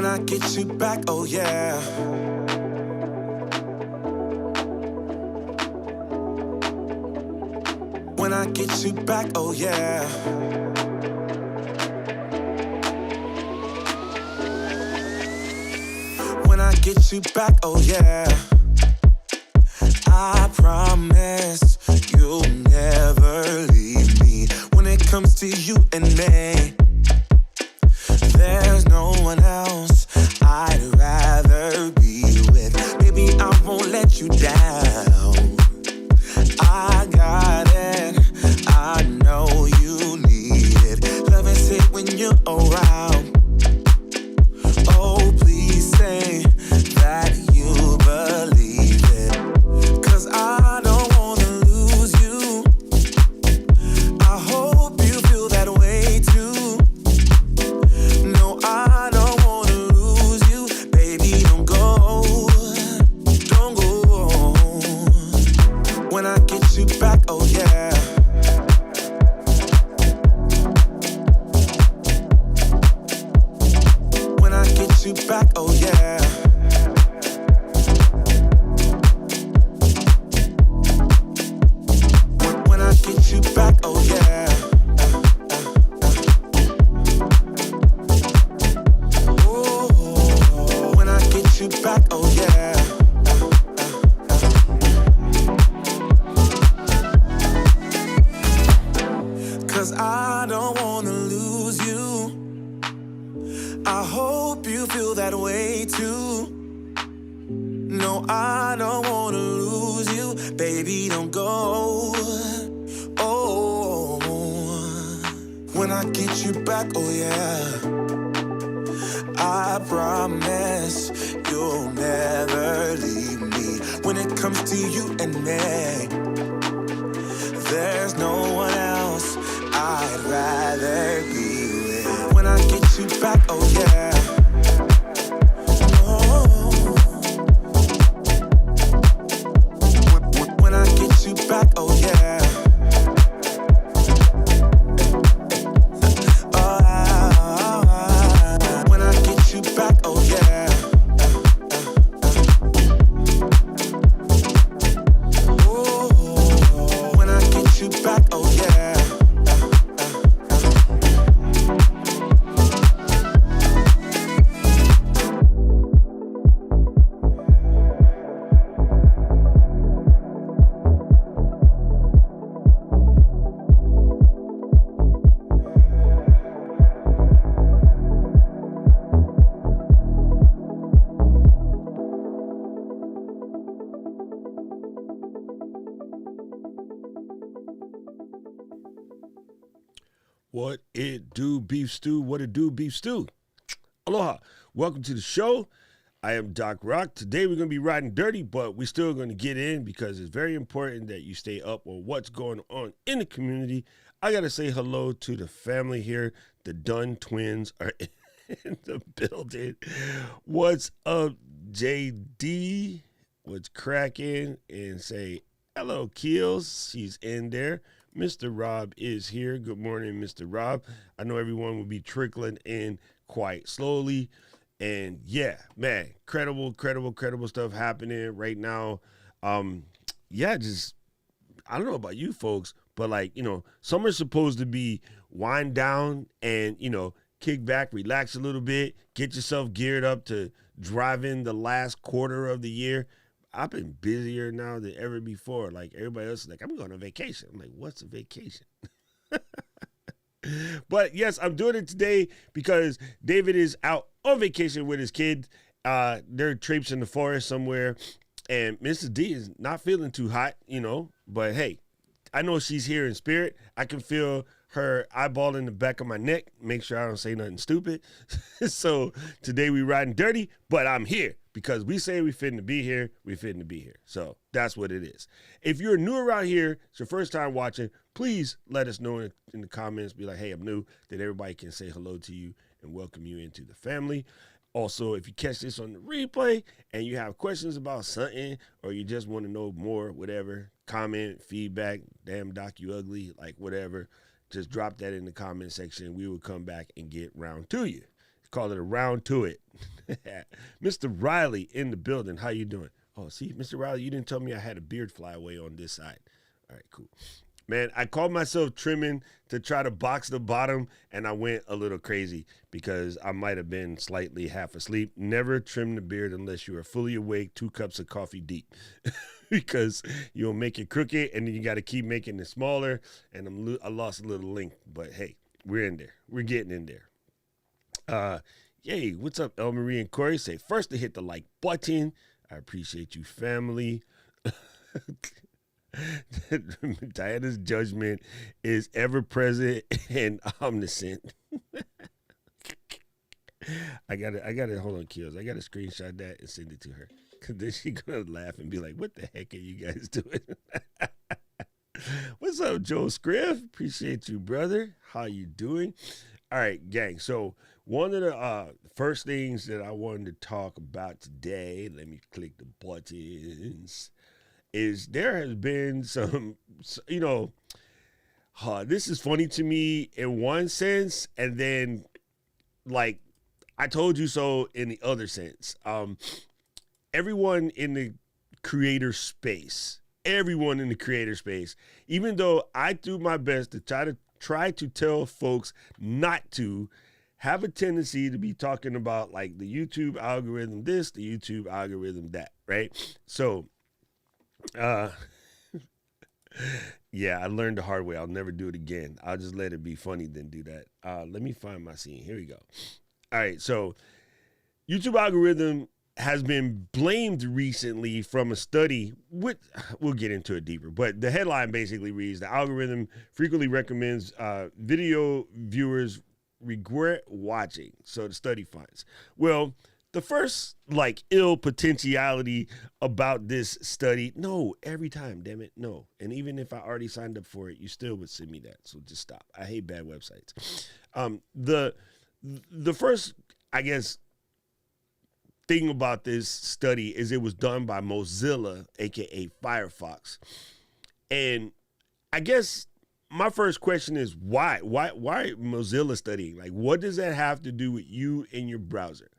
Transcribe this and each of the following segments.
When I get you back, oh yeah. When I get you back, oh yeah. When I get you back, oh yeah. I promise you'll never leave me. When it comes to you and me, there's no one else I'd rather be with. Baby, I won't let you down. I got it, I know you need it. Love is it when you're around. Oh, please say that you believe it. 'Cause I don't wanna lose you. I hope you feel that way too. No, I don't wanna lose you. Baby, don't go. Don't go. When I get you back, oh yeah. When I get you back, oh yeah. When I get you back, oh yeah. Oh, when I get you back, oh yeah. Cause I don't wanna lose you. I hope you feel that way too. No, I don't wanna lose you. Baby, don't go. Oh, when I get you back, oh yeah. I promise you'll never leave me. When it comes to you and me, there's no one else I'd rather be with. When I get you back, oh yeah. Oh. When I get you back, oh yeah. Oh, when I get you back, oh yeah. Oh, when I get you back, oh yeah. What it do, beef stew? What it do, beef stew? Aloha. Welcome to the show. I am Doc Rock. Today we're going to be riding dirty, but we're still going to get in because it's very important that you stay up on what's going on in the community. I got to say hello to the family here. The Dunn twins are in the building. What's up, JD? What's cracking? And say hello, Keels. She's in there. Mr. Rob is here. Good morning, Mr. Rob. I know everyone will be trickling in quite slowly. And yeah, man, credible stuff happening right now. Just, I don't know about you folks, but like, summer's supposed to be wind down and, kick back, relax a little bit, get yourself geared up to drive in the last quarter of the year. I've been busier now than ever before. Like everybody else is like, I'm going on vacation. I'm like, what's a vacation? But yes, I'm doing it today because David is out on vacation with his kids. They're traipsing the forest somewhere. And Mrs. D is not feeling too hot, But hey, I know she's here in spirit. I can feel her eyeball in the back of my neck. Make sure I don't say nothing stupid. So today we riding dirty, but I'm here. Because we say we fitting to be here, we fitting to be here. So that's what it is. If you're new around here, it's your first time watching, please let us know in the comments. Be like, hey, I'm new. That everybody can say hello to you and welcome you into the family. Also, if you catch this on the replay and you have questions about something or you just want to know more, whatever, comment, feedback, damn Doc, you ugly, like whatever, just drop that in the comment section. We will come back and get round to you. call it a round to it. Mr. Riley in the building. How you doing? Oh, see, Mr. Riley, you didn't tell me I had a beard fly away on this side. All right, cool. Man, I called myself trimming to try to box the bottom, and I went a little crazy because I might have been slightly half asleep. Never trim the beard unless you are fully awake, 2 cups of coffee deep, because you'll make it crooked, and then you got to keep making it smaller, and I lost a little length, but hey, we're in there. We're getting in there. Yay, what's up, El Marie and Corey? Say, first to hit the like button. I appreciate you, family. Diana's judgment is ever present and omniscient. I gotta hold on, Kills. I gotta screenshot that and send it to her. Cause then she's gonna laugh and be like, what the heck are you guys doing? What's up, Joe Scriff? Appreciate you, brother. How you doing? All right, gang. So one of the first things that I wanted to talk about today, let me click the buttons, is there has been some, this is funny to me in one sense, and then, like, I told you so in the other sense. Everyone in the creator space, even though I do my best to try to tell folks not to, have a tendency to be talking about, like, the YouTube algorithm this, the YouTube algorithm that, right? So, yeah, I learned the hard way. I'll never do it again. I'll just let it be funny, then do that. Let me find my scene. Here we go. All right, so YouTube algorithm has been blamed recently from a study. We'll get into it deeper, but the headline basically reads, the algorithm frequently recommends video viewers regret watching. So the study finds. Well, the first, like, ill potentiality about this study, no, every time, damn it, no. And even if I already signed up for it, you still would send me that. So just stop. I hate bad websites. The first, I guess, thing about this study is it was done by Mozilla, aka Firefox. And I guess my first question is why Mozilla studying? Like, what does that have to do with you and your browser?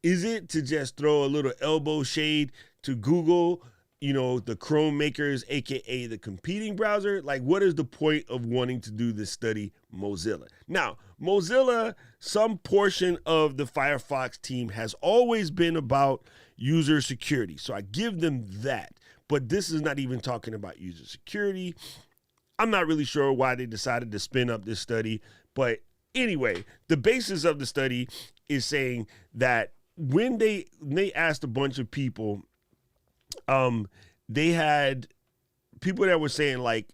Is it to just throw a little elbow shade to Google, the Chrome makers, aka the competing browser? Like, what is the point of wanting to do this study, Mozilla? Now, Mozilla, some portion of the Firefox team has always been about user security. So I give them that. But this is not even talking about user security. I'm not really sure why they decided to spin up this study. But anyway, the basis of the study is saying that when they asked a bunch of people, they had people that were saying, like,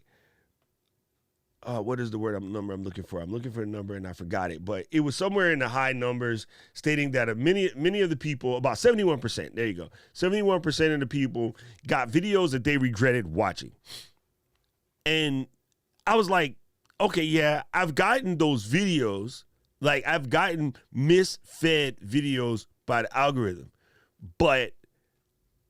what is the number I'm looking for? I'm looking for a number and I forgot it, but it was somewhere in the high numbers, stating that many of the people, about 71%, there you go, 71% of the people got videos that they regretted watching. And I was like, okay, yeah, I've gotten those videos, like I've gotten misfed videos by the algorithm, but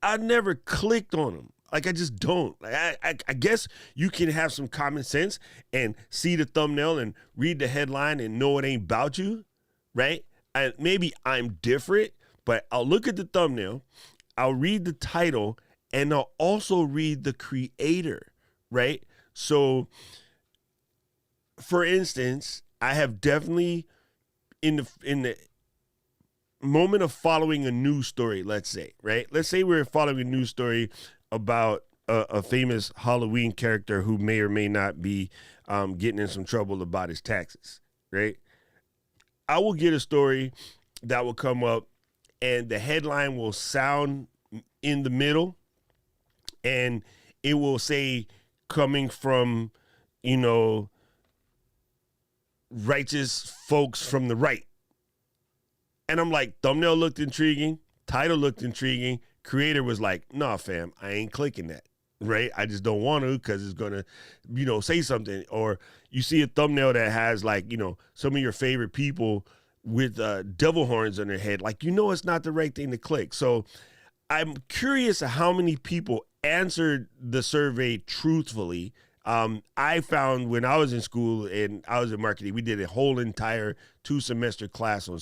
I never clicked on them. Like, I just don't. Like, I guess you can have some common sense and see the thumbnail and read the headline and know it ain't about you, right? And maybe I'm different, but I'll look at the thumbnail, I'll read the title, and I'll also read the creator, right? So, for instance, I have definitely in the moment of following a news story, let's say, right? Let's say we're following a news story about a famous Halloween character who may or may not be getting in some trouble about his taxes, right? I will get a story that will come up and the headline will sound in the middle and it will say, coming from, righteous folks from the right. And I'm like, thumbnail looked intriguing, title looked intriguing, creator was like, nah, fam, I ain't clicking that, right? I just don't want to because it's going to, say something. Or you see a thumbnail that has, like, some of your favorite people with devil horns on their head. Like, it's not the right thing to click. So I'm curious how many people answered the survey truthfully I found when I was in school and I was in marketing, we did a whole entire 2-semester class on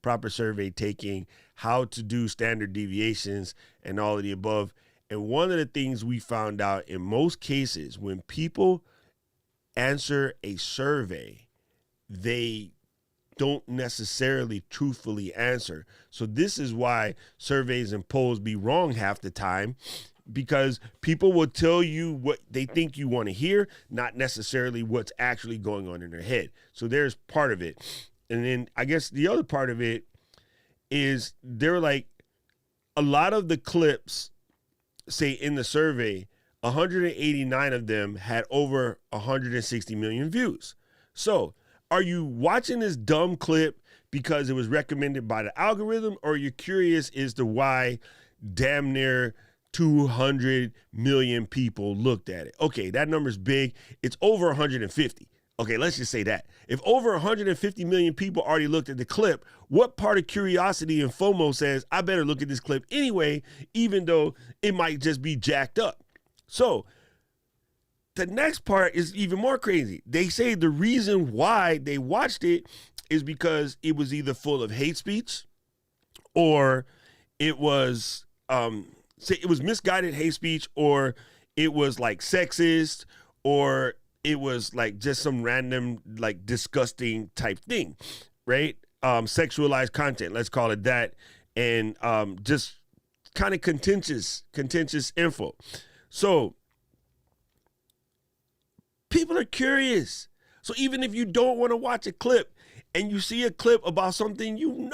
proper survey taking, how to do standard deviations, and all of the above. And one of the things we found out in most cases, when people answer a survey, they don't necessarily truthfully answer. So this is why surveys and polls be wrong half the time, because people will tell you what they think you want to hear, not necessarily what's actually going on in their head. So there's part of it. And then I guess the other part of it is they're like, a lot of the clips, say in the survey, 189 of them had over 160 million views. So are you watching this dumb clip because it was recommended by the algorithm, or you're curious as to why damn near 200 million people looked at it? Okay, that number's big. It's over 150. Okay, let's just say that. If over 150 million people already looked at the clip, what part of curiosity and FOMO says, I better look at this clip anyway, even though it might just be jacked up? So the next part is even more crazy. They say the reason why they watched it is because it was either full of hate speech, or it was it was misguided hate speech, or it was like sexist, or it was like just some random like disgusting type thing, right? Sexualized content, let's call it that, and just kind of contentious info. So people are curious. So even if you don't want to watch a clip and you see a clip about something you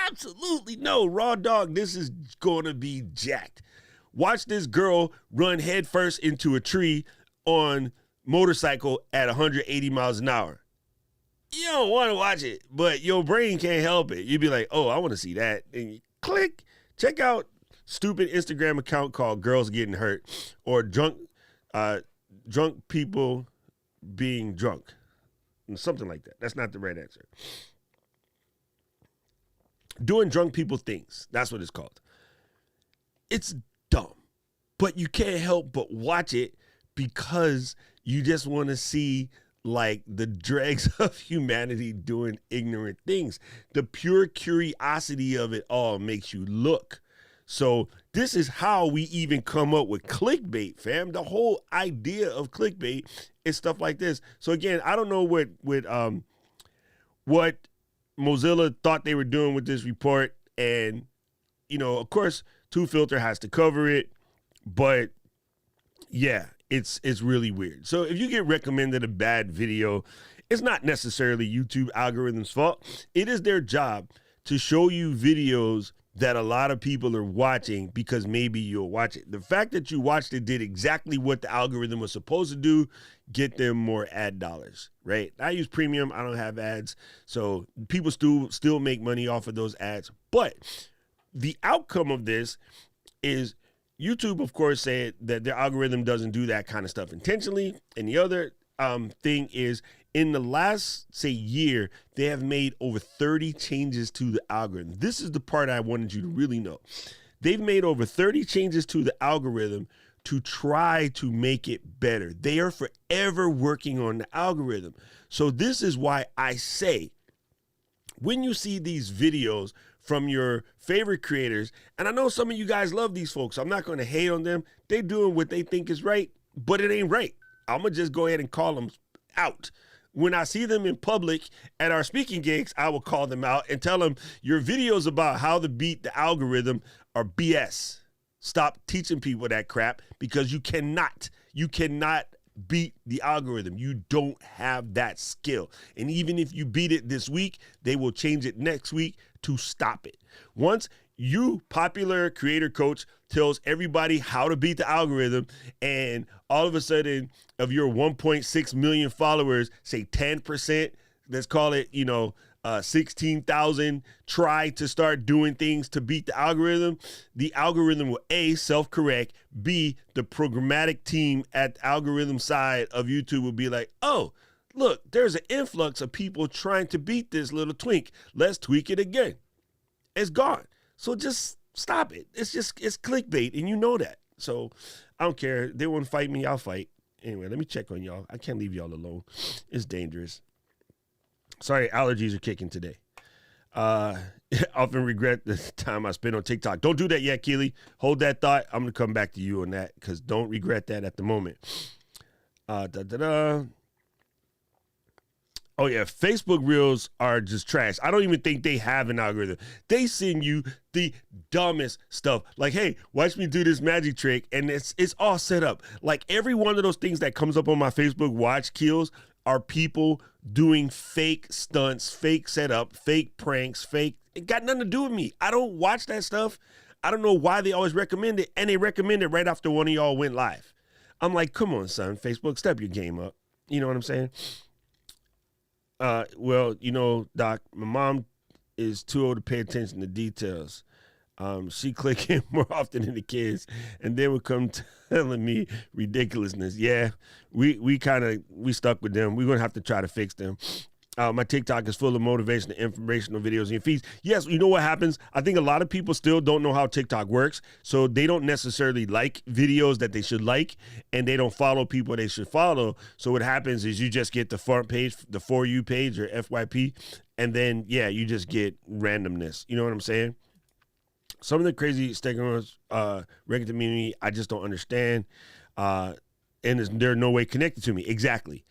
absolutely know, raw dog, this is going to be jacked. Watch this girl run headfirst into a tree on motorcycle at 180 miles an hour. You don't want to watch it, but your brain can't help it. You'd be like, oh, I want to see that. And you click, check out stupid Instagram account called Girls Getting Hurt, or drunk people being drunk. Something like that. That's not the right answer. Doing drunk people things. That's what it's called. It's dumb, but you can't help but watch it because you just want to see like the dregs of humanity doing ignorant things. The pure curiosity of it all makes you look. So this is how we even come up with clickbait, fam. The whole idea of clickbait is stuff like this. So again, I don't know what Mozilla thought they were doing with this report, and of course, 2Filter has to cover it, but yeah, it's really weird. So if you get recommended a bad video, it's not necessarily YouTube algorithm's fault. It is their job to show you videos that a lot of people are watching because maybe you'll watch it. The fact that you watched it did exactly what the algorithm was supposed to do, get them more ad dollars, right? I use premium. I don't have ads. So people still make money off of those ads. But the outcome of this is YouTube, of course, said that their algorithm doesn't do that kind of stuff intentionally. And the other thing is, in the last, say, year, they have made over 30 changes to the algorithm. This is the part I wanted you to really know. They've made over 30 changes to the algorithm to try to make it better. They are forever working on the algorithm. So this is why I say, when you see these videos from your favorite creators, and I know some of you guys love these folks, I'm not going to hate on them. They're doing what they think is right, but it ain't right. I'm going to just go ahead and call them out. When I see them in public at our speaking gigs, I will call them out and tell them your videos about how to beat the algorithm are BS. Stop teaching people that crap, because you cannot beat the algorithm. You don't have that skill. And even if you beat it this week, they will change it next week to stop it. Once you, popular creator coach, tells everybody how to beat the algorithm, and all of a sudden of your 1.6 million followers, say 10%, let's call it, 16,000 try to start doing things to beat the algorithm will A, self-correct, B, the programmatic team at the algorithm side of YouTube will be like, oh, look, there's an influx of people trying to beat this little twink. Let's tweak it again. It's gone. So just stop it. It's clickbait, and you know that. So I don't care. They want to fight me, I'll fight. Anyway, let me check on y'all. I can't leave y'all alone. It's dangerous. Sorry, allergies are kicking today. Often regret the time I spent on TikTok. Don't do that yet, Keely. Hold that thought. I'm going to come back to you on that because don't regret that at the moment. Oh, yeah. Facebook Reels are just trash. I don't even think they have an algorithm. They send you the dumbest stuff. Like, hey, watch me do this magic trick. And it's all set up. Like, every one of those things that comes up on my Facebook watch kills are people doing fake stunts, fake setup, fake pranks, fake. It got nothing to do with me. I don't watch that stuff. I don't know why they always recommend it. And they recommend it right after one of y'all went live. I'm like, come on, son. Facebook, step your game up. You know what I'm saying? Well, you know, Doc, my mom is too old to pay attention to details. She clicking more often than the kids, and they would come telling me ridiculousness. Yeah, we stuck with them. We're gonna have to try to fix them. My TikTok is full of motivational, informational videos in your feeds. Yes, you know what happens? I think a lot of people still don't know how TikTok works, so they don't necessarily like videos that they should like, and they don't follow people they should follow. So what happens is you just get the front page, the For You page or FYP, and then, yeah, you just get randomness. You know what I'm saying? Some of the crazy stakeholders regular community, I just don't understand, and they're no way connected to me. Exactly.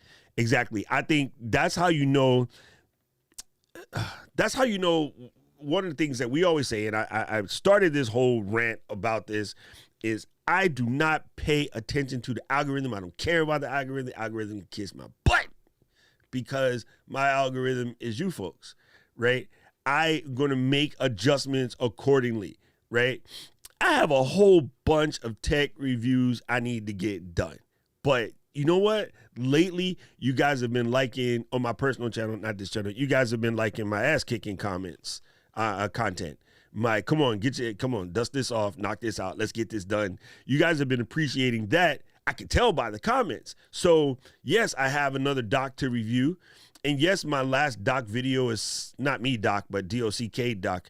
I think that's how you know. That's how you know. One of the things that we always say, and I started this whole rant about this, is I do not pay attention to the algorithm. I don't care about the algorithm. The algorithm can kiss my butt because my algorithm is you folks, right? I'm going to make adjustments accordingly, right? I have a whole bunch of tech reviews I need to get done. But you know what? Lately, you guys have been liking on my personal channel, not this channel. You guys have been liking my ass kicking comments, content. Come on, dust this off, knock this out. Let's get this done. You guys have been appreciating that. I can tell by the comments. So yes, I have another doc to review. And yes, my last doc video is not me doc, but DOCK doc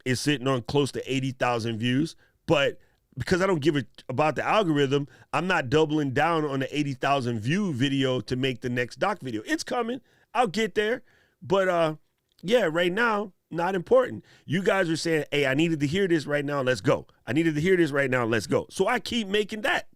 is sitting on close to 80,000 views. But because I don't give a about the algorithm, I'm not doubling down on the 80,000 view video to make the next doc video. It's coming. I'll get there. But yeah, right now, not important. You guys are saying, hey, I needed to hear this right now. Let's go. I needed to hear this right now. Let's go. So I keep making that.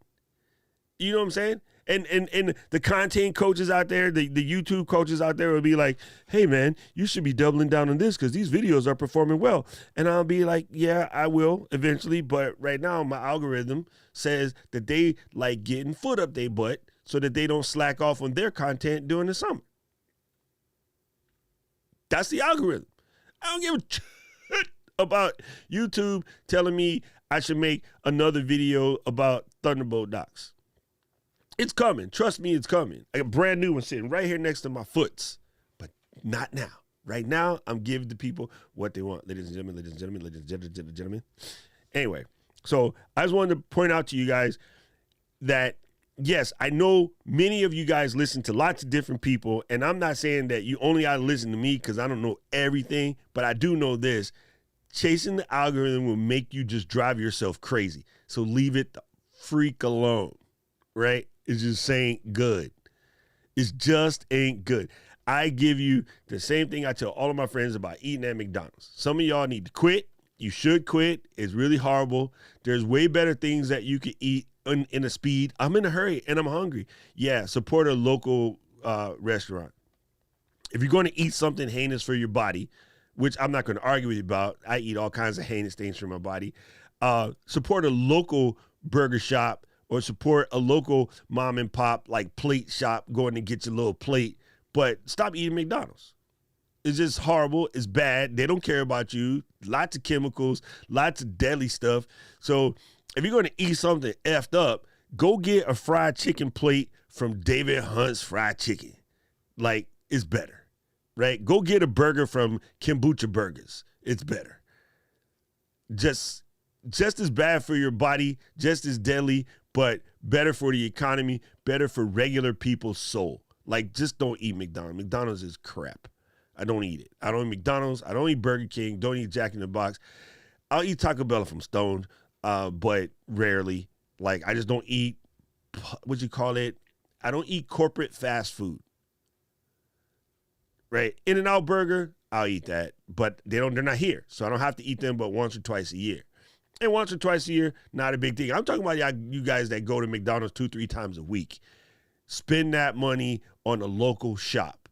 You know what I'm saying? And the content coaches out there, the YouTube coaches out there will be like, hey, man, you should be doubling down on this because these videos are performing well. And I'll be like, yeah, I will eventually. But right now, my algorithm says that they like getting foot up their butt so that they don't slack off on their content during the summer. That's the algorithm. I don't give a shit about YouTube telling me I should make another video about Thunderbolt docs. It's coming. Trust me, it's coming. I got a brand new one sitting right here next to my foots, but not now. Right now, I'm giving the people what they want. Ladies and gentlemen, ladies and gentlemen, ladies and gentlemen. Anyway, so I just wanted to point out to you guys that, yes, I know many of you guys listen to lots of different people, and I'm not saying that you only ought to listen to me because I don't know everything, but I do know this. Chasing the algorithm will make you just drive yourself crazy. So leave it the freak alone, right? It just ain't good. It just ain't good. I give you the same thing I tell all of my friends about eating at McDonald's. Some of y'all need to quit. You should quit. It's really horrible. There's way better things that you could eat in a speed. I'm in a hurry and I'm hungry. Yeah, support a local restaurant. If you're going to eat something heinous for your body, which I'm not going to argue with you about, I eat all kinds of heinous things for my body. Support a local burger shop or support a local mom and pop like plate shop going to get your little plate. But stop eating McDonald's. It's just horrible. It's bad. They don't care about you. Lots of chemicals, lots of deadly stuff. So if you're going to eat something effed up, go get a fried chicken plate from David Hunt's Fried Chicken. Like, it's better, right? Go get a burger from Kombucha Burgers. It's better. Just as bad for your body, just as deadly, but better for the economy, better for regular people's soul. Like, just don't eat McDonald's. McDonald's is crap. I don't eat it. I don't eat McDonald's. I don't eat Burger King. Don't eat Jack in the Box. I'll eat Taco Bell if I'm stoned, but rarely. Like, I just don't eat, what you call it, I don't eat corporate fast food. Right? In-N-Out Burger, I'll eat that, but they're not here, so I don't have to eat them but once or twice a year. And once or twice a year, not a big thing. I'm talking about you guys that go to McDonald's 2-3 times a week. Spend that money on a local shop.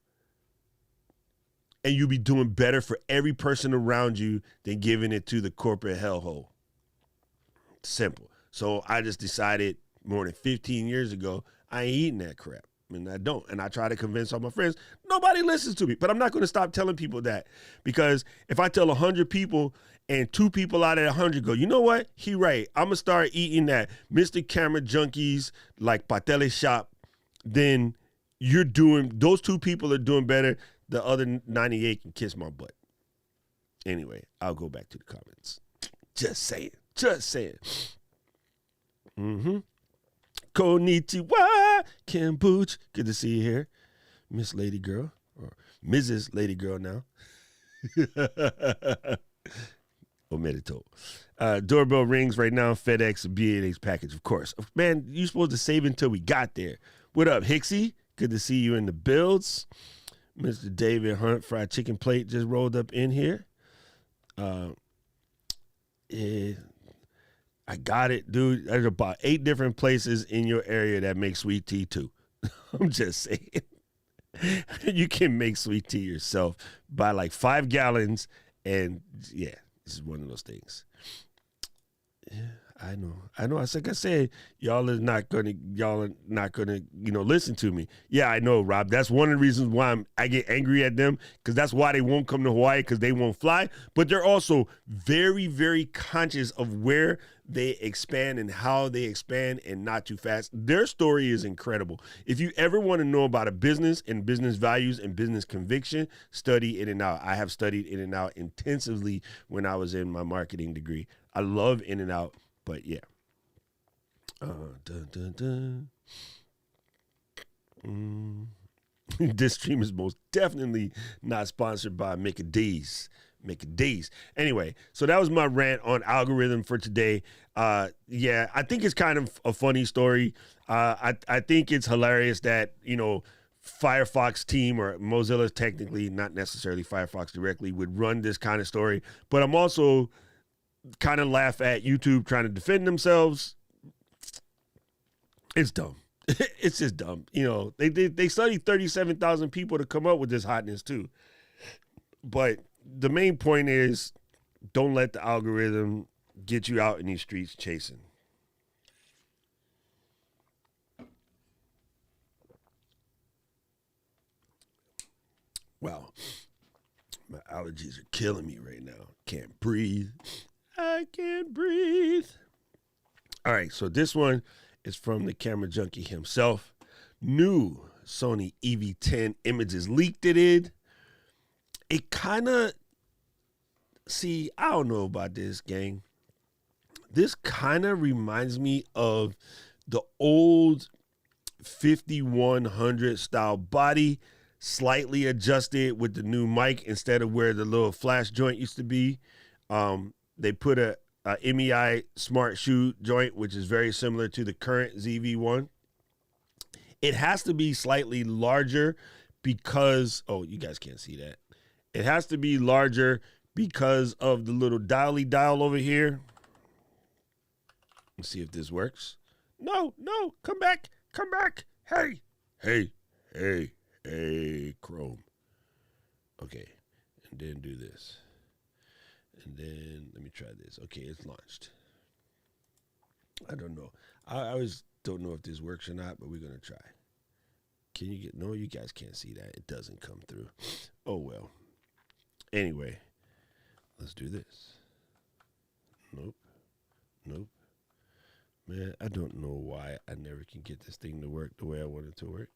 And you'll be doing better for every person around you than giving it to the corporate hellhole. Simple. So I just decided more than 15 years ago, I ain't eating that crap. And I don't. And I try to convince all my friends. Nobody listens to me. But I'm not going to stop telling people that. Because if I tell 100 people and 2 people out of 100 go, you know what? He right. I'm going to start eating that Mr. Camera Junkies like Patele shop. Then those 2 people are doing better. The other 98 can kiss my butt. Anyway, I'll go back to the comments. Just saying. Konnichiwa, Kombucha. Good to see you here, Miss Lady Girl, or Mrs. Lady Girl now. Omerito. Doorbell rings right now. FedEx, BNA's package, of course. Man, you supposed to save until we got there. What up, Hixie? Good to see you in the builds. Mr. David Hunt, fried chicken plate just rolled up in here. I got it, dude. There's about 8 different places in your area that make sweet tea, too. I'm just saying. You can make sweet tea yourself. Buy like 5 gallons, and yeah, this is one of those things. Yeah, I know. Like I said, y'all are not gonna, listen to me. Yeah, I know, Rob. That's one of the reasons why I get angry at them, because that's why they won't come to Hawaii, because they won't fly. But they're also very, very conscious of where they expand and how they expand, and not too fast. Their story is incredible. If you ever want to know about a business and business values and business conviction, study In-N-Out. I have studied In-N-Out intensively when I was in my marketing degree. I love In-N-Out, but yeah. This stream is most definitely not sponsored by Mickey D's. Anyway, so that was my rant on algorithm for today. Yeah, I think it's kind of a funny story. I think it's hilarious that, Firefox team, or Mozilla, technically not necessarily Firefox directly, would run this kind of story. But I'm also kind of laugh at YouTube trying to defend themselves. It's dumb. It's just dumb. They studied 37,000 people to come up with this hotness too. But the main point is, don't let the algorithm get you out in these streets chasing. Wow. My allergies are killing me right now. Can't breathe. I can't breathe. All right, so this one is from the camera junkie himself. New Sony EV10 images leaked it in. It kind of, I don't know about this, gang. This kind of reminds me of the old 5100 style body, slightly adjusted with the new mic instead of where the little flash joint used to be. They put a MEI smart shoe joint, which is very similar to the current ZV-1. It has to be slightly larger because, you guys can't see that. It has to be larger because of the little dial over here. Let's see if this works. No, come back. Hey, Chrome. Okay, and then do this. And then let me try this. Okay, it's launched. I don't know. I always don't know if this works or not, but we're going to try. Can you no, you guys can't see that. It doesn't come through. Oh, well. Anyway, let's do this. Nope. Man, I don't know why I never can get this thing to work the way I want it to work.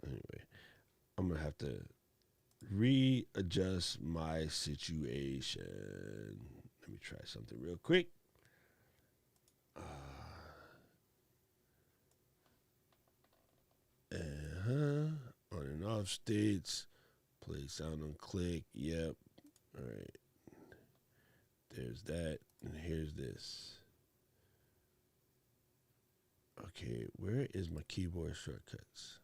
Anyway, I'm going to have to readjust my situation. Let me try something real quick. On and off states. Play sound on click. Yep. All right. There's that. And here's this. Okay, where is my keyboard shortcuts?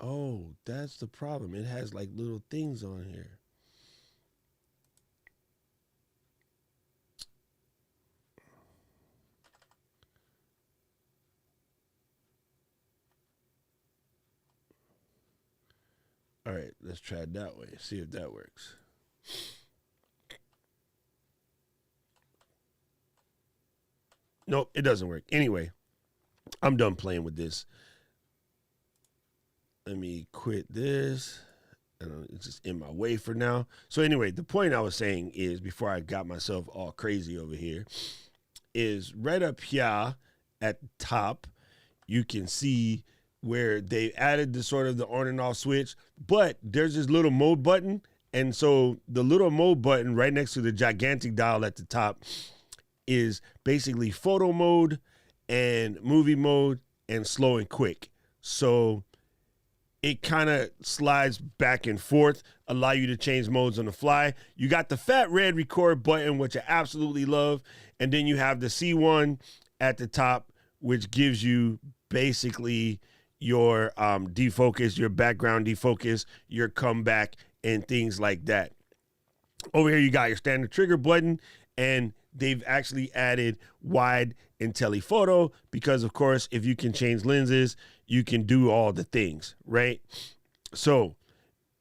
Oh, that's the problem. It has like little things on here. All right, let's try it that way. See if that works. Nope, it doesn't work. Anyway, I'm done playing with this. Let me quit this. It's just in my way for now. So anyway, the point I was saying is, before I got myself all crazy over here, is right up here at the top, you can see where they added the sort of the on and off switch, but there's this little mode button. And so the little mode button right next to the gigantic dial at the top is basically photo mode and movie mode and slow and quick. So it kind of slides back and forth, allow you to change modes on the fly. You got the fat red record button, which I absolutely love. And then you have the C1 at the top, which gives you basically your defocus, your background defocus, your comeback, and things like that. Over here, you got your standard trigger button, and they've actually added wide and telephoto because, of course, if you can change lenses, you can do all the things, right? So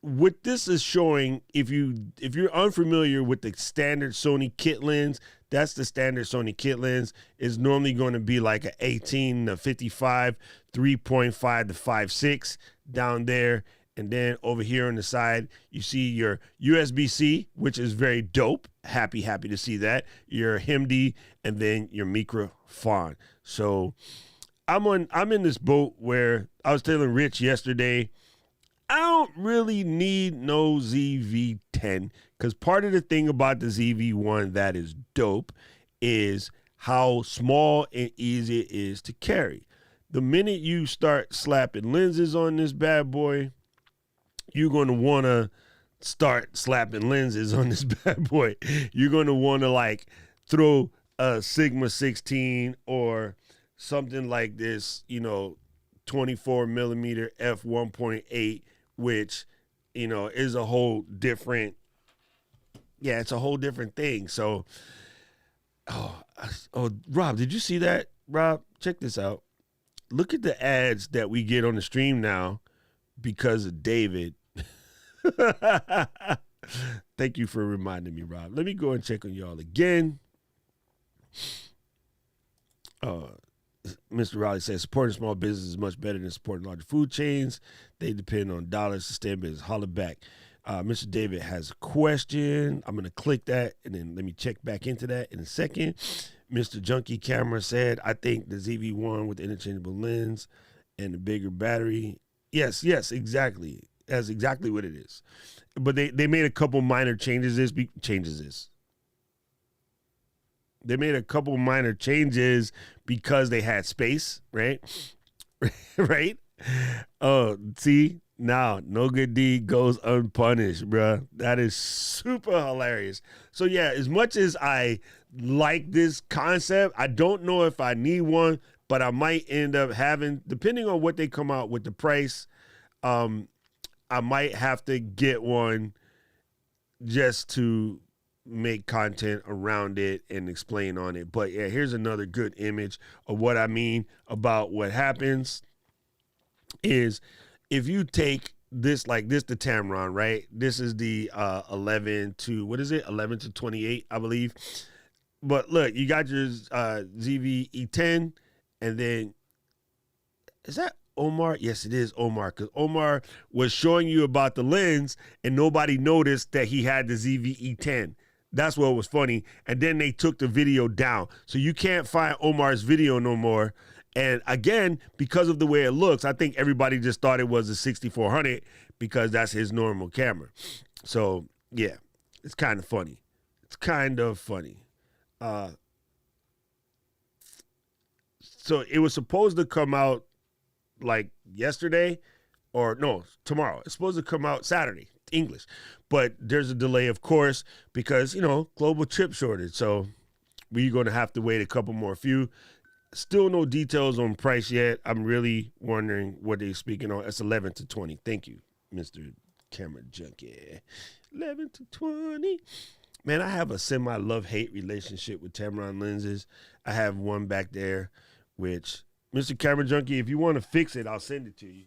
what this is showing, if you're unfamiliar with the standard Sony kit lens, that's the standard Sony kit lens, is normally going to be like an 18 to 55, 3.5 to 5.6 down there. And then over here on the side, you see your USB-C, which is very dope. Happy to see that. Your HIMD, and then your microphone. So I'm in this boat where I was telling Rich yesterday, I don't really need no ZV-10, because part of the thing about the ZV-1 that is dope is how small and easy it is to carry. The minute you start slapping lenses on this bad boy, you're going to want to start slapping lenses on this bad boy. You're going to want to like throw a Sigma 16 or something like this, 24 millimeter f1.8, which, is a whole different, it's a whole different thing. So, Rob, did you see that? Rob, check this out. Look at the ads that we get on the stream now because of David. Thank you for reminding me, Rob. Let me go and check on y'all again. Mr. Raleigh says supporting small business is much better than supporting larger food chains. They depend on dollars to stay in business. Holler back. Mr. David has a question. I'm going to click that, and then let me check back into that in a second. Mr. Junkie Camera said, I think the ZV-1 with the interchangeable lens and the bigger battery. Yes, exactly. That's exactly what it is. But they made a couple minor changes. They made a couple minor changes because they had space, right? Right? Oh, see? Now, no good deed goes unpunished, bruh. That is super hilarious. So, yeah, as much as I like this concept, I don't know if I need one, but I might end up having, depending on what they come out with the price, I might have to get one just to make content around it and explain on it. But yeah, here's another good image of what I mean about what happens is if you take this, like this, the Tamron, right? This is the 11 to 28, I believe. But look, you got your ZV-E10, and then is that Omar? Yes, it is Omar, because Omar was showing you about the lens and nobody noticed that he had the ZV-E10. That's what was funny. And then they took the video down. So you can't find Omar's video no more. And again, because of the way it looks, I think everybody just thought it was a 6400 because that's his normal camera. So yeah, it's kind of funny. So it was supposed to come out like yesterday, or no, tomorrow. It's supposed to come out Saturday. English. But there's a delay, of course, because, global chip shortage. So we're going to have to wait a couple more few. Still no details on price yet. I'm really wondering what they're speaking on. It's 11 to 20. Thank you, Mr. Camera Junkie. 11 to 20. Man, I have a semi-love-hate relationship with Tamron lenses. I have one back there, which, Mr. Camera Junkie, if you want to fix it, I'll send it to you.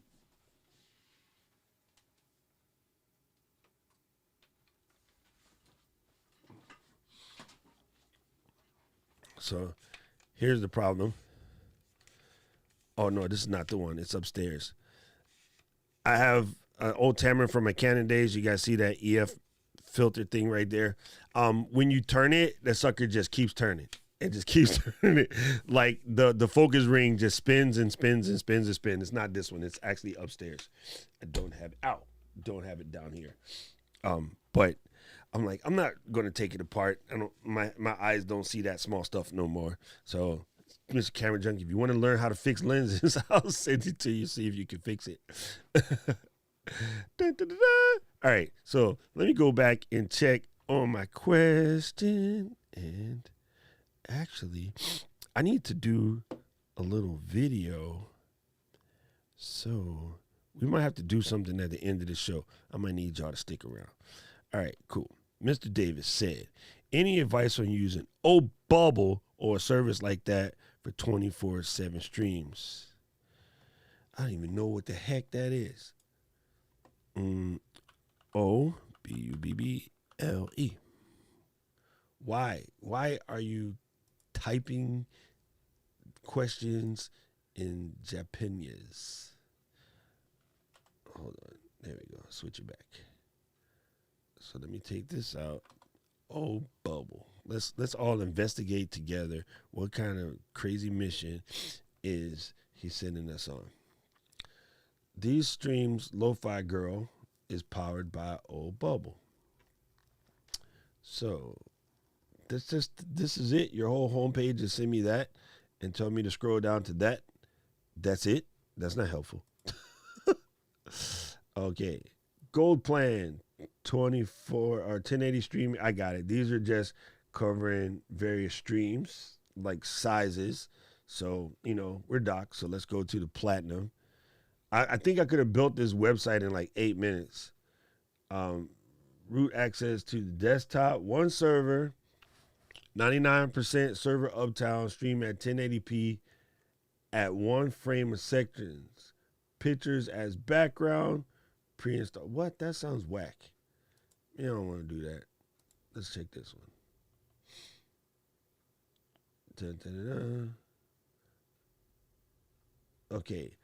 So here's the problem. Oh, no, this is not the one. It's upstairs. I have an old Tamron from my Canon days. You guys see that EF filter thing right there? When you turn it, that sucker just keeps turning. It just keeps turning. Like the focus ring just spins and spins and spins and spins. It's not this one. It's actually upstairs. I don't have it out. Don't have it down here. But I'm like, I'm not going to take it apart. My eyes don't see that small stuff no more. So, Mr. Camera Junkie, if you want to learn how to fix lenses, I'll send it to you, see if you can fix it. Dun, dun, dun, dun. All right, so let me go back and check on my question. And actually, I need to do a little video. So we might have to do something at the end of the show. I might need y'all to stick around. All right, cool. Mr. Davis said, any advice on using Bubble or a service like that for 24/7 streams? I don't even know what the heck that is. Obubble. Why are you typing questions in Japanese? Hold on. There we go. Switch it back. So let me take this out. Bubble. Let's all investigate together what kind of crazy mission is he sending us on. These streams, Lo-Fi Girl, is powered by Bubble. So this is it. Your whole homepage is send me that and tell me to scroll down to that. That's it. That's not helpful. Okay. Gold plan 24 or 1080 stream. I got it. These are just covering various streams, like sizes. So, we're docked. So let's go to the platinum. I think I could have built this website in like 8 minutes. Root access to the desktop, one server, 99% server uptime, stream at 1080p at 1 frame a second. Pictures as background, pre-install. What? That sounds whack. You don't want to do that. Let's check this one. Dun, dun, dun, dun. Okay.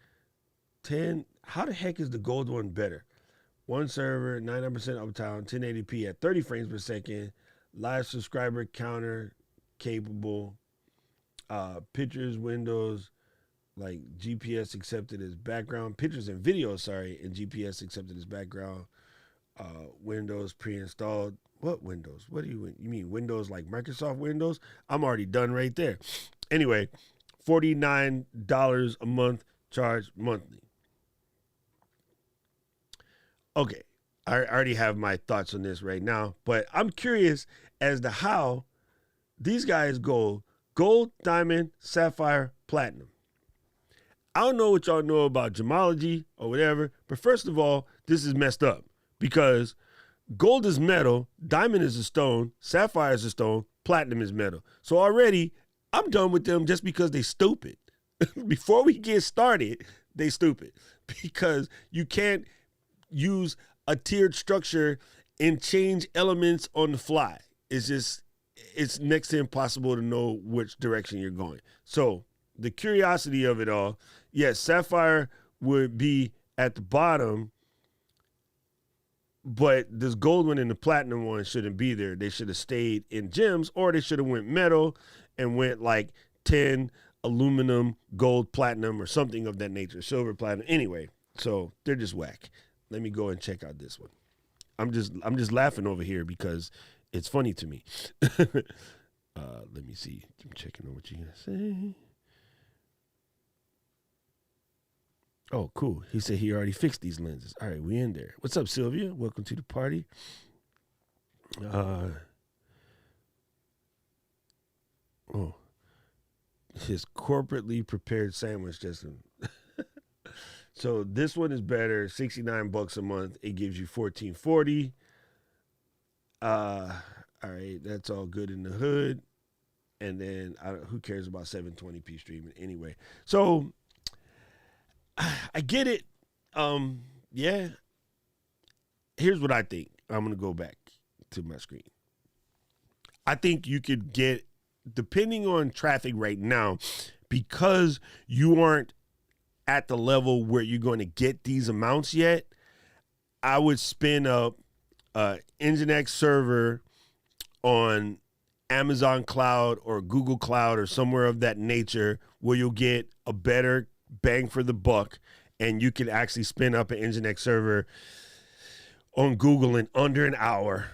10. How the heck is the gold one better? One server, 99% uptime, 1080p at 30 frames per second, live subscriber counter capable, pictures, windows, like GPS accepted as background, pictures and videos, and GPS accepted as background, Windows pre-installed. What Windows? What do you mean? Windows like Microsoft Windows? I'm already done right there. Anyway, $49 a month, charged monthly. Okay, I already have my thoughts on this right now, but I'm curious as to how these guys go gold, diamond, sapphire, platinum. I don't know what y'all know about gemology or whatever, but first of all, this is messed up because gold is metal, diamond is a stone, sapphire is a stone, platinum is metal. So already, I'm done with them just because they stupid. Before we get started, they stupid because you can't use a tiered structure and change elements on the fly. It's next to impossible to know which direction you're going. So the curiosity of it all, yes, sapphire would be at the bottom, but this gold one and the platinum one shouldn't be there. They should have stayed in gems, or they should have went metal and went like 10 aluminum, gold, platinum, or something of that nature, silver, platinum. Anyway, so they're just whack. Let me go and check out this one. I'm just laughing over here because it's funny to me. Let me see. I'm checking on what you're gonna say. Oh, cool. He said he already fixed these lenses. All right, we in there. What's up, Sylvia? Welcome to the party. Oh, his corporately prepared sandwich, Justin. So this one is better. $69 a month. It gives you 1440. All right, that's all good in the hood. And then who cares about 720p streaming anyway? So I get it. Yeah. Here's what I think. I'm gonna go back to my screen. I think you could get, depending on traffic right now, because you aren't at the level where you're going to get these amounts yet. I would spin up Nginx server on Amazon Cloud or Google Cloud or somewhere of that nature where you'll get a better bang for the buck, and you can actually spin up an Nginx server on Google in under an hour.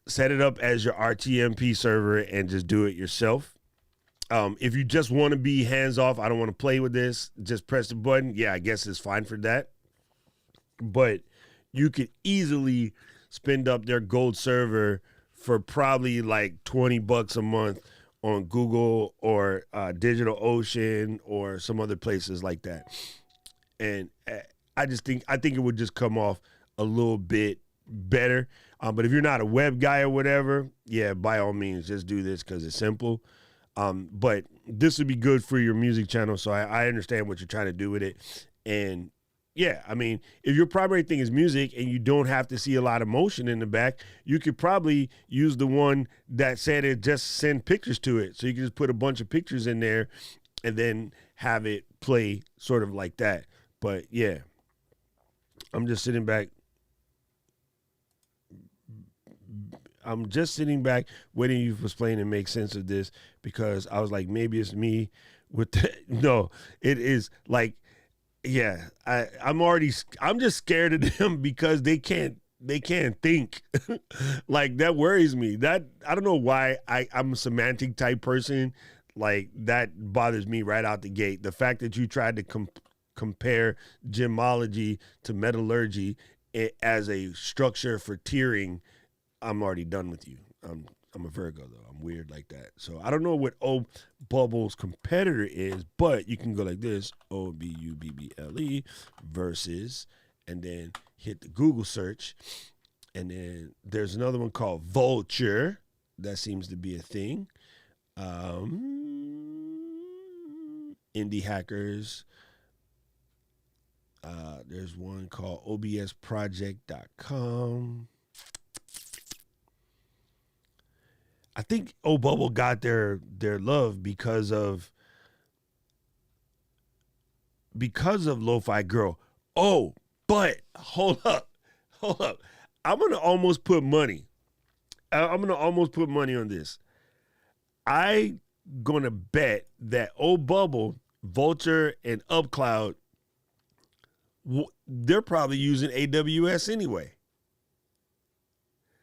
Set it up as your RTMP server and just do it yourself. If you just want to be hands off, I don't want to play with this, just press the button. Yeah, I guess it's fine for that. But you could easily spin up their gold server for probably like $20 a month on Google or DigitalOcean or some other places like that. And I think it would just come off a little bit better. But if you're not a web guy or whatever, yeah, by all means, just do this because it's simple. But this would be good for your music channel, so I understand what you're trying to do with it. And yeah, I mean, if your primary thing is music and you don't have to see a lot of motion in the back, you could probably use the one that said it just send pictures to it. So you can just put a bunch of pictures in there and then have it play sort of like that. But yeah, I'm just sitting back waiting for playing to make sense of this, because I was like, maybe it's me with no, it is like, yeah, I'm just scared of them because they can't think. Like, that worries me. That, I don't know why I'm a semantic type person. Like, that bothers me right out the gate. The fact that you tried to compare gemology to metallurgy as a structure for tiering, I'm already done with you. I'm a Virgo though. I'm weird like that. So I don't know what O Bubble's competitor is, but you can go like this: OBUBBLE versus, and then hit the Google search, and then there's another one called Vulture. That seems to be a thing. Indie hackers. There's one called obsproject.com. I think O Bubble got their love because of Lo-Fi Girl. Oh, but hold up. I'm gonna almost put money on this. I'm gonna bet that O Bubble, Vulture, and UpCloud, they're probably using AWS anyway.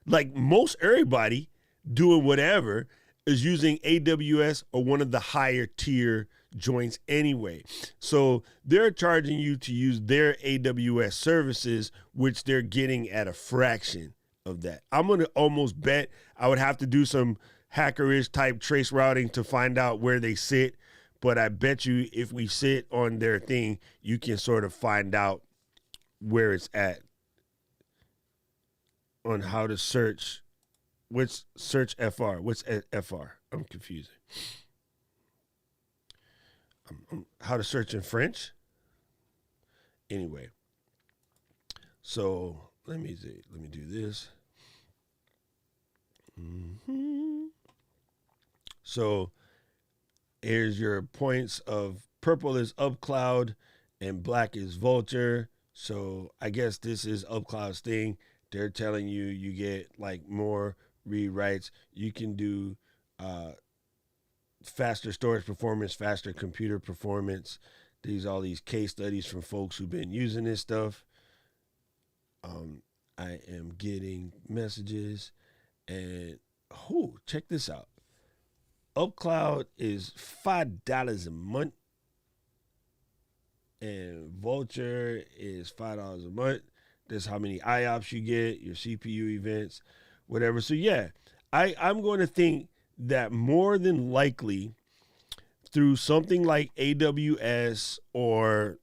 Like, most everybody doing whatever is using AWS or one of the higher tier joints anyway. So they're charging you to use their AWS services, which they're getting at a fraction of that. I'm going to almost bet I would have to do some hackerish type trace routing to find out where they sit. But I bet you if we sit on their thing, you can sort of find out where it's at on how to search. Which search FR? What's FR? I'm confusing. How to search in French? Anyway, so let me do this. So here's your points of purple is UpCloud and black is Vulture. So I guess this is UpCloud's thing. They're telling you get like more rewrites. You can do faster storage performance, faster computer performance. All these case studies from folks who've been using this stuff. I am getting messages, and check this out. UpCloud is $5 a month. and Vulture is $5 a month. That's how many IOPS you get, your CPU events, whatever. So yeah, I'm going to think that more than likely through something like AWS or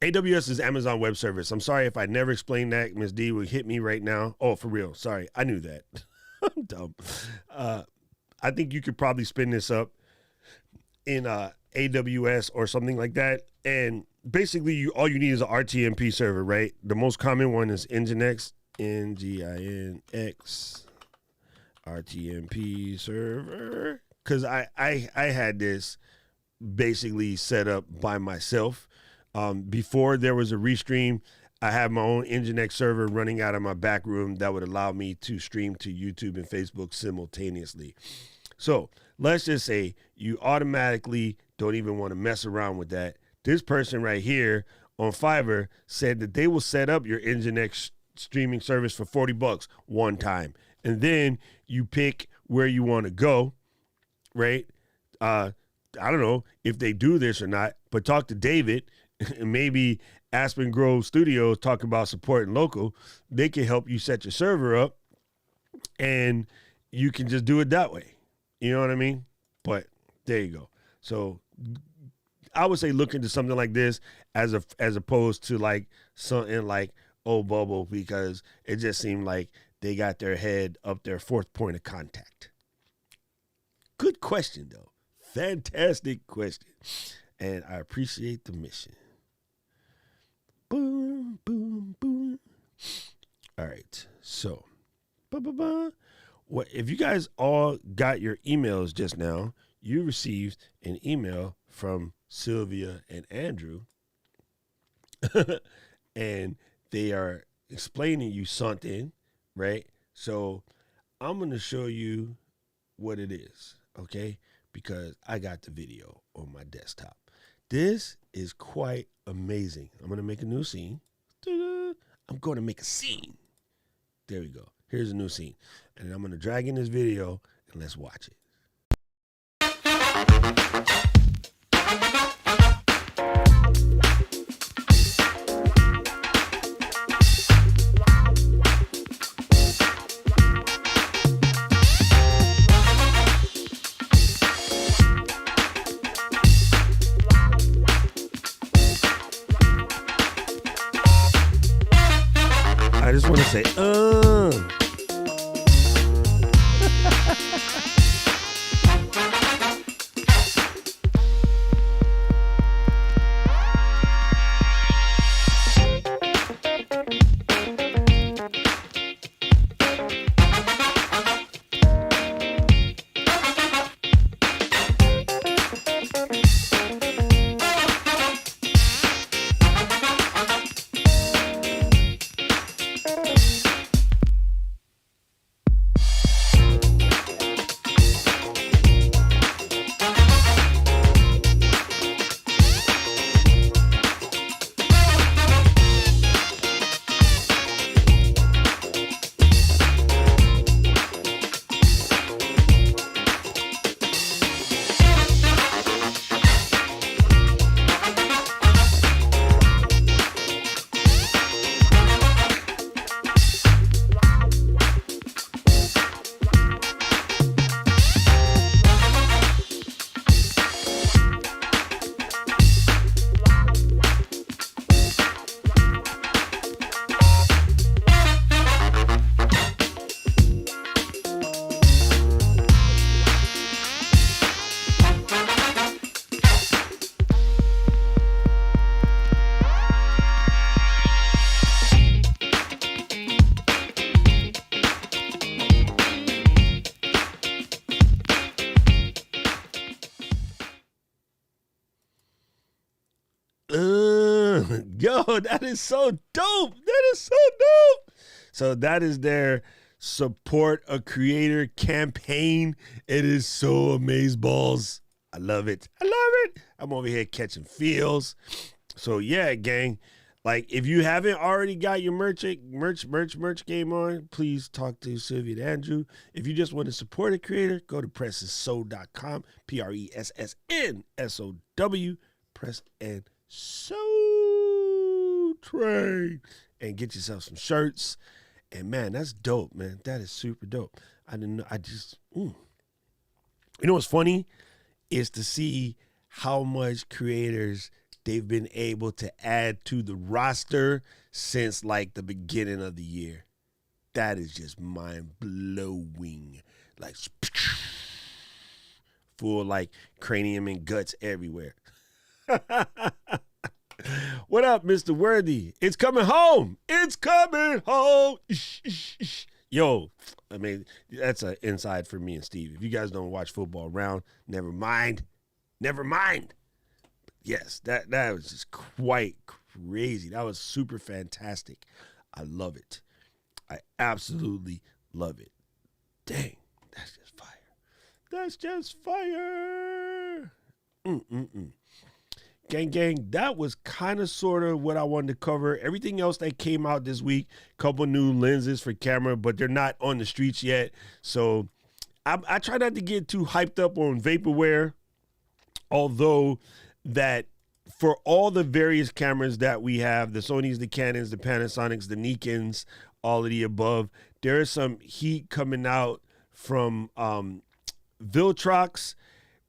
AWS is Amazon Web Service. I'm sorry if I never explained that. Ms. D would hit me right now. Oh, for real. Sorry. I knew that. I'm dumb. I think you could probably spin this up in AWS or something like that. And basically, all you need is an RTMP server, right? The most common one is Nginx, Nginx, RTMP server. Because I had this basically set up by myself. Before there was a Restream, I had my own Nginx server running out of my back room that would allow me to stream to YouTube and Facebook simultaneously. So let's just say you automatically don't even want to mess around with that. This person right here on Fiverr said that they will set up your Nginx streaming service for $40 one time. And then you pick where you want to go, right? I don't know if they do this or not, but talk to David and maybe Aspen Grove Studios talk about supporting local. They can help you set your server up and you can just do it that way. You know what I mean? But there you go. So I would say look into something like this as opposed to like something like Bubble, because it just seemed like they got their head up their fourth point of contact. Good question, though. Fantastic question. And I appreciate the mission. Boom, boom, boom. All right. So, what if you guys all got your emails just now? You received an email from Sylvia and Andrew, and they are explaining you something, right? So I'm going to show you what it is, okay? Because I got the video on my desktop. This is quite amazing. I'm going to make a new scene. I'm going to make a scene. There we go. Here's a new scene. And I'm going to drag in this video and let's watch it. I just want to say, yo, that is so dope. That is so dope. So that is their support a creator campaign. It is so amazeballs. I love it. I love it. I'm over here catching feels. So yeah, gang. Like, if you haven't already got your merch game on, please talk to Sylvia and Andrew. If you just want to support a creator, go to pressandsow.com, PRESSNSOW, press and Soul Train and get yourself some shirts. And man, that's dope, man. That is super dope. I didn't know. You know what's funny is to see how much creators they've been able to add to the roster since like the beginning of the year. That is just mind blowing. Like full like cranium and guts everywhere. What up, Mr. Worthy? It's coming home. It's coming home. Yo, I mean, that's an inside for me and Steve. If you guys don't watch football around, never mind. Never mind. Yes, that was just quite crazy. That was super fantastic. I love it. I absolutely love it. Dang, that's just fire. That's just fire. Gang, that was kind of sort of what I wanted to cover. Everything else that came out this week, couple new lenses for camera, but they're not on the streets yet. So I try not to get too hyped up on vaporware, although that for all the various cameras that we have, the Sonys, the Canons, the Panasonics, the Nikons, all of the above, there is some heat coming out from Viltrox,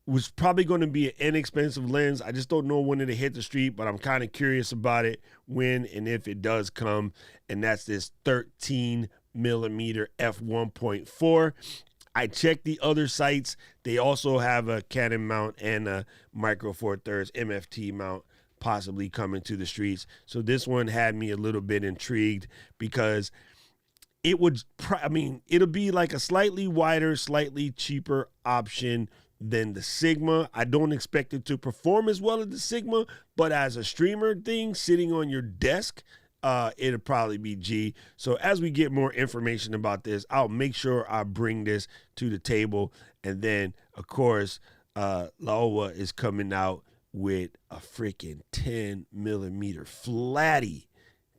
was probably going to be an inexpensive lens. I just don't know when it'll hit the street, but I'm kind of curious about it when and if it does come. And that's this 13 millimeter f1.4. I checked the other sites. They also have a Canon mount and a Micro Four Thirds MFT mount possibly coming to the streets. So this one had me a little bit intrigued because it'll be like a slightly wider, slightly cheaper option than the Sigma. I don't expect it to perform as well as the Sigma, but as a streamer thing sitting on your desk, it'll probably be G. So as we get more information about this, I'll make sure I bring this to the table. And then, of course, Laowa is coming out with a freaking 10 millimeter flatty.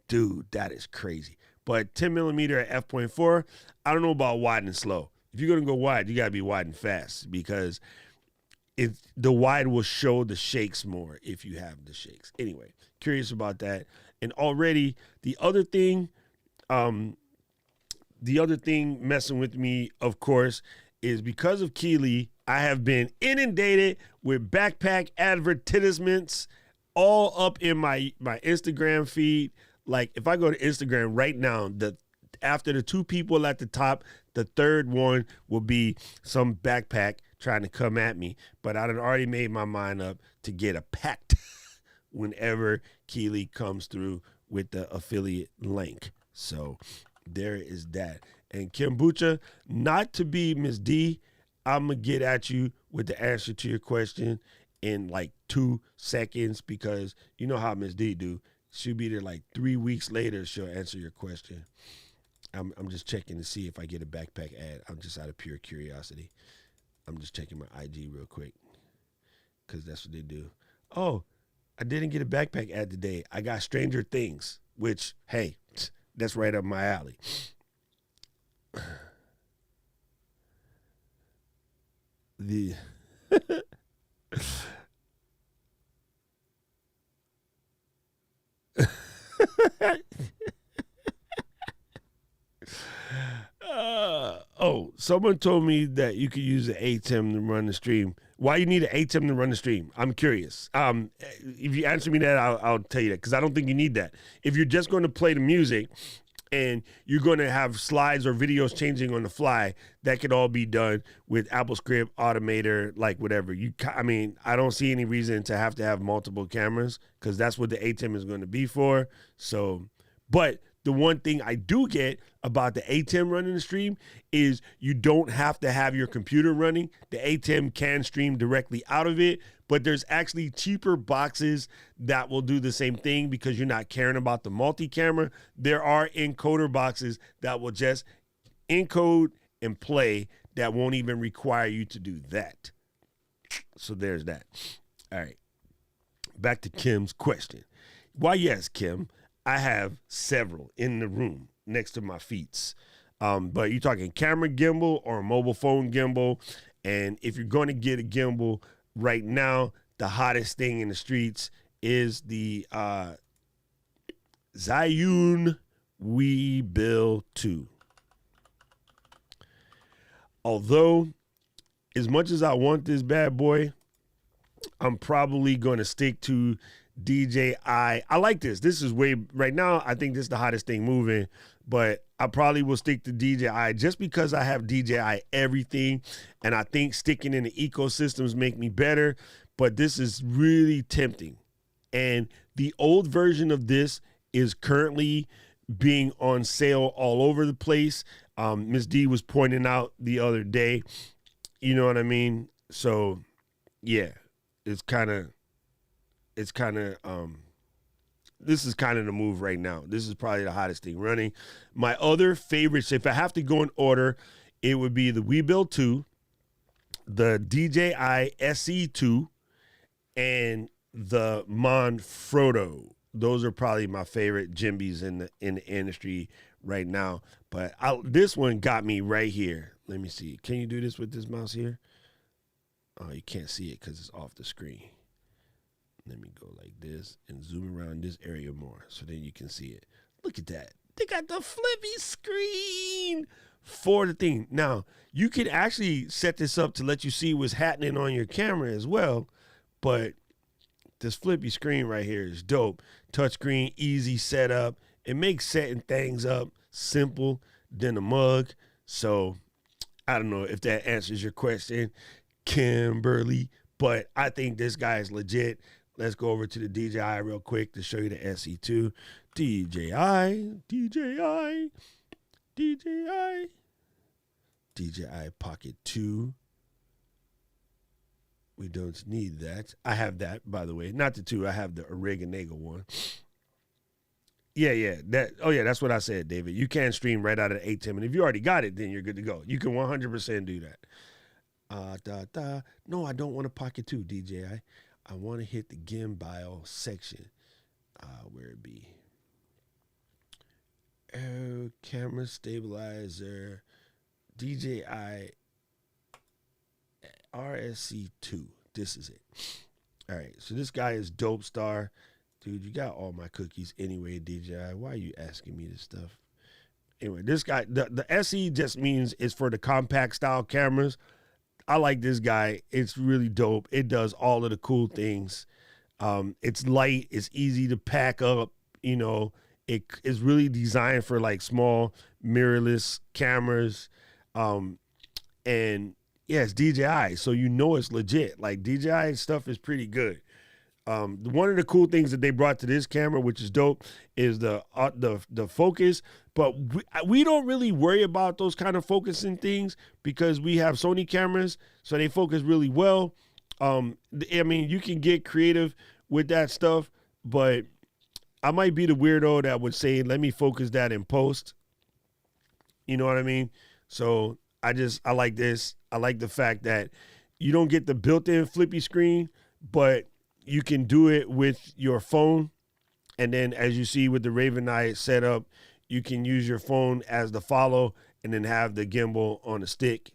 Dude, that is crazy. But 10 millimeter at f.4, I don't know about wide and slow. If you're going to go wide, you got to be wide and fast because the wide will show the shakes more if you have the shakes. Anyway, curious about that. And already the other thing messing with me, of course, is because of Keeley, I have been inundated with backpack advertisements all up in my Instagram feed. Like if I go to Instagram right now, after the two people at the top, the third one will be some backpack trying to come at me. But I had already made my mind up to get a pact whenever Keeley comes through with the affiliate link. So there is that. And Kombucha, not to be Miss D, I'm going to get at you with the answer to your question in like 2 seconds because you know how Miss D do. She'll be there like 3 weeks later. She'll answer your question. I'm just checking to see if I get a backpack ad. I'm just out of pure curiosity. I'm just checking my IG real quick because that's what they do. Oh, I didn't get a backpack ad today. I got Stranger Things, which, hey, that's right up my alley. The someone told me that you could use the Ecamm to run the stream. Why you need an Ecamm to run the stream? I'm curious. If you answer me that, I'll tell you that because I don't think you need that. If you're just going to play the music and you're going to have slides or videos changing on the fly, that could all be done with AppleScript, Automator, like whatever. I don't see any reason to have multiple cameras because that's what the Ecamm is going to be for. So, but the one thing I do get about the Ecamm running the stream is you don't have to have your computer running. The Ecamm can stream directly out of it, but there's actually cheaper boxes that will do the same thing because you're not caring about the multi-camera. There are encoder boxes that will just encode and play that won't even require you to do that. So there's that. All right. Back to Kim's question. Why, yes, Kim, I have several in the room next to my feet. But you're talking camera gimbal or a mobile phone gimbal. And if you're going to get a gimbal right now, the hottest thing in the streets is the Zhiyun Weebill 2. Although, as much as I want this bad boy, I'm probably going to stick to DJI. I like this. This is right now, I think this is the hottest thing moving, but I probably will stick to DJI just because I have DJI everything, and I think sticking in the ecosystems make me better, but this is really tempting. And the old version of this is currently being on sale all over the place. Miss D was pointing out the other day, you know what I mean? So, yeah, it's kind of, this is kind of the move right now. This is probably the hottest thing running. My other favorites, if I have to go in order, it would be the Weebill 2, the DJI SE2, and the Manfrotto. Those are probably my favorite Jimbies in the industry right now. But this one got me right here. Let me see. Can you do this with this mouse here? Oh, you can't see it because it's off the screen. Let me go like this and zoom around this area more so then you can see it. Look at that. They got the flippy screen for the thing. Now, you can actually set this up to let you see what's happening on your camera as well, but this flippy screen right here is dope. Touchscreen, easy setup. It makes setting things up simple than a mug. So I don't know if that answers your question, Kimberly, but I think this guy is legit. Let's go over to the DJI real quick to show you the SE2. DJI Pocket 2. We don't need that. I have that, by the way. Not the 2. I have the Oreganago one. Yeah. That's what I said, David. You can stream right out of the ATEM, and if you already got it, then you're good to go. You can 100% do that. No, I don't want a Pocket 2, DJI. I want to hit the gimbal section. Where it be? Oh, camera stabilizer. DJI RSC2. This is it. All right. So this guy is Dope Star. Dude, you got all my cookies anyway, DJI. Why are you asking me this stuff? Anyway, this guy, the SE just means it's for the compact style cameras. I like this guy. It's really dope. It does all of the cool things. It's light. It's easy to pack up. You know, it is really designed for like small mirrorless cameras. And yeah, it's DJI, so you know it's legit. Like DJI stuff is pretty good. One of the cool things that they brought to this camera, which is dope, is the focus. But we don't really worry about those kind of focusing things because we have Sony cameras, so they focus really well. I mean, you can get creative with that stuff, but I might be the weirdo that would say, let me focus that in post. You know what I mean? So I like this. I like the fact that you don't get the built-in flippy screen, but you can do it with your phone. And then as you see with the Raven Eye setup, you can use your phone as the follow and then have the gimbal on a stick,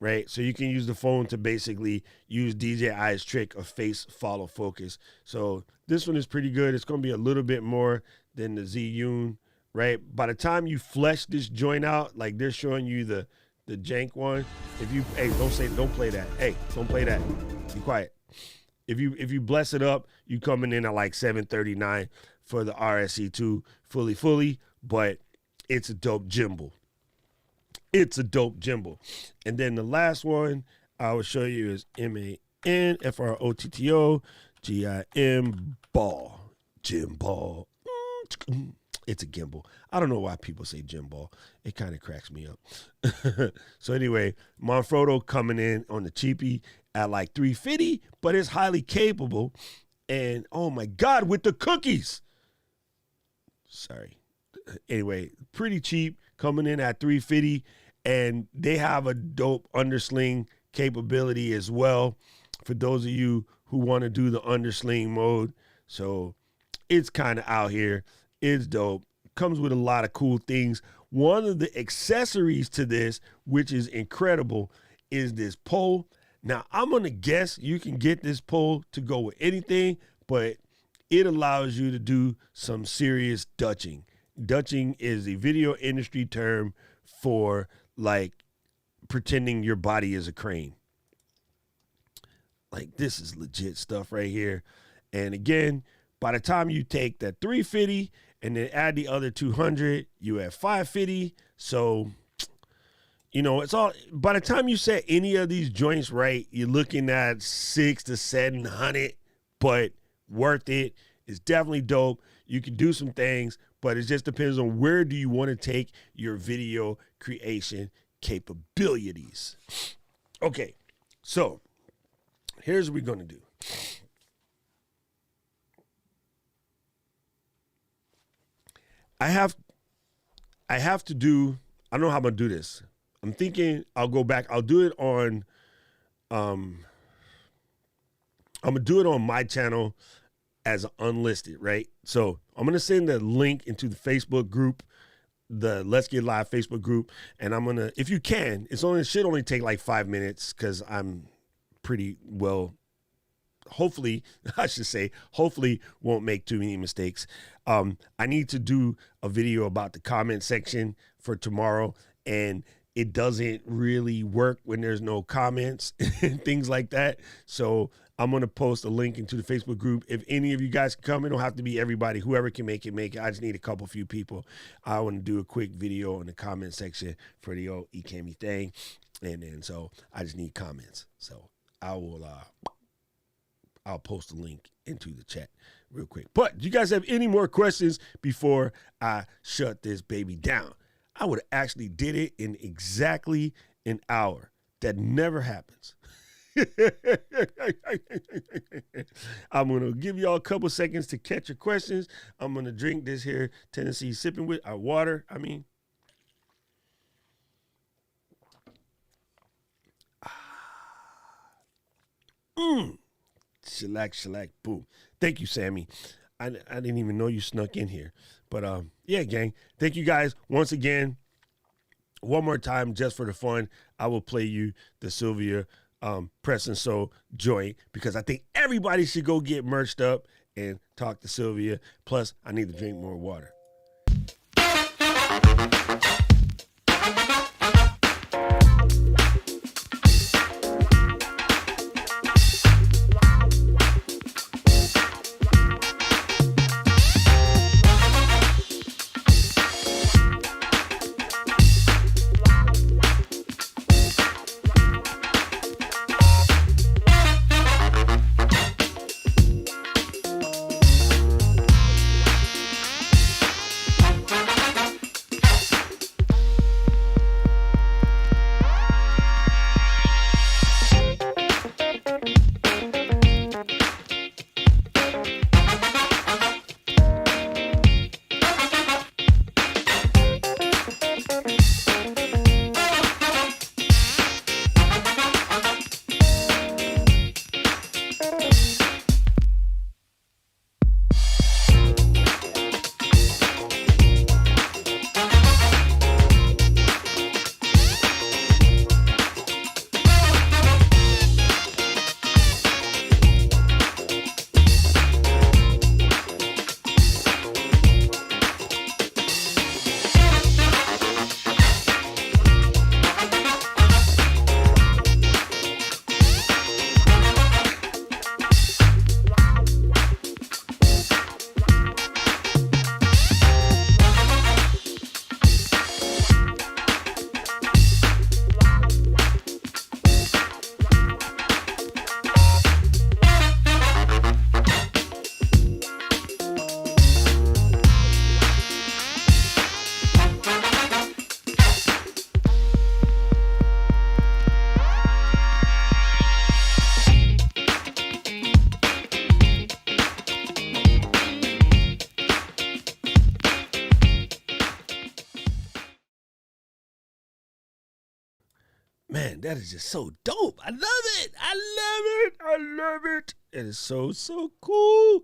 right? So you can use the phone to basically use DJI's trick of face follow focus. So this one is pretty good. It's going to be a little bit more than the Zhiyun, right? By the time you flesh this joint out, like they're showing you the jank one, don't play that. Hey, don't play that. Be quiet. If you bless it up, you coming in at like 739 for the RSC2 fully, but it's a dope gimbal. It's a dope gimbal. And then the last one I will show you is MANFROTTO GIM ball. Gym ball. It's a gimbal. I don't know why people say gym ball. It kind of cracks me up. So anyway, Manfrotto coming in on the cheapie at like $350, but it's highly capable. And oh my God, with the cookies. Sorry. Anyway, pretty cheap, coming in at $350, and they have a dope undersling capability as well for those of you who want to do the undersling mode. So it's kind of out here. It's dope. Comes with a lot of cool things. One of the accessories to this, which is incredible, is this pole. Now, I'm going to guess you can get this pole to go with anything, but it allows you to do some serious Dutching. Dutching is a video industry term for like pretending your body is a crane. Like, this is legit stuff right here. And again, by the time you take that 350 and then add the other 200, you have 550. So, it's all, by the time you set any of these joints right, you're looking at 600 to 700, but worth it. It's definitely dope. You can do some things, but it just depends on where do you want to take your video creation capabilities. Okay, so here's what we're going to do. I have to do, I don't know how I'm going to do this. I'm thinking I'll go back. I'll do it on, I'm going to do it on my channel as unlisted, right? So I'm going to send the link into the Facebook group, the Let's Get Live Facebook group. And I'm going to, if you can, it should only take like 5 minutes because I'm pretty well, hopefully won't make too many mistakes. I need to do a video about the comment section for tomorrow, and it doesn't really work when there's no comments and things like that. So I'm going to post a link into the Facebook group. If any of you guys can come, it don't have to be everybody. Whoever can make it. I just need a few people. I want to do a quick video in the comment section for the old Ecamm thing. And then, so I just need comments. So I'll post a link into the chat real quick. But do you guys have any more questions before I shut this baby down? I would have actually did it in exactly an hour. That never happens. I'm going to give y'all a couple seconds to catch your questions. I'm going to drink this here Tennessee sipping with water. Shellac, boom. Thank you, Sammy. I didn't even know you snuck in here. But yeah, gang. Thank you guys once again. One more time, just for the fun, I will play you the Sylvia Press and Sew joint because I think everybody should go get merched up and talk to Sylvia. Plus, I need to drink more water. Man, that is just so dope. I love it. I love it. It is so cool.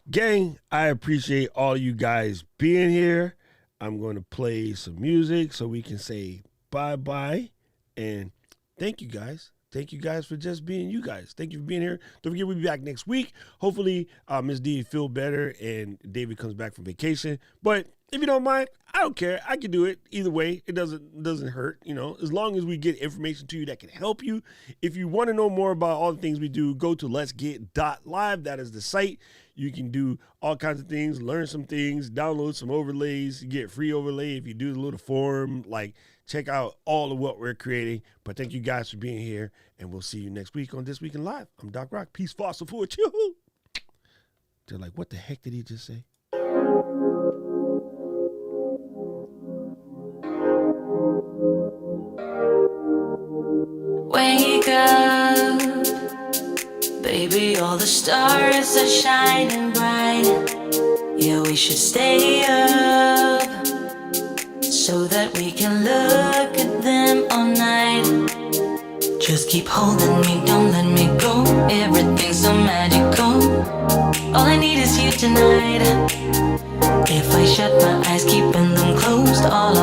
Gang, I appreciate all you guys being here. I'm going to play some music so we can say bye-bye. And thank you guys. thank you guys for just being you guys. Thank you for being here. Don't forget, we'll be back next week. Hopefully, Miss D feel better and David comes back from vacation. But if you don't mind, I don't care. I can do it either way. It doesn't hurt, as long as we get information to you that can help you. If you want to know more about all the things we do, go to letsget.live. That is the site. You can do all kinds of things, learn some things, download some overlays. You get free overlay if you do the little form. Check out all of what we're creating. But thank you guys for being here, and we'll see you next week on This Week in Live. I'm Doc Rock. Peace, fossil forward. They're like, what the heck did he just say? Wake up, baby, all the stars are shining bright. Yeah, we should stay up so that we can look at them all night. Just keep holding me, don't let me go. Everything's so magical. All I need is you tonight. If I shut my eyes, keeping them closed, all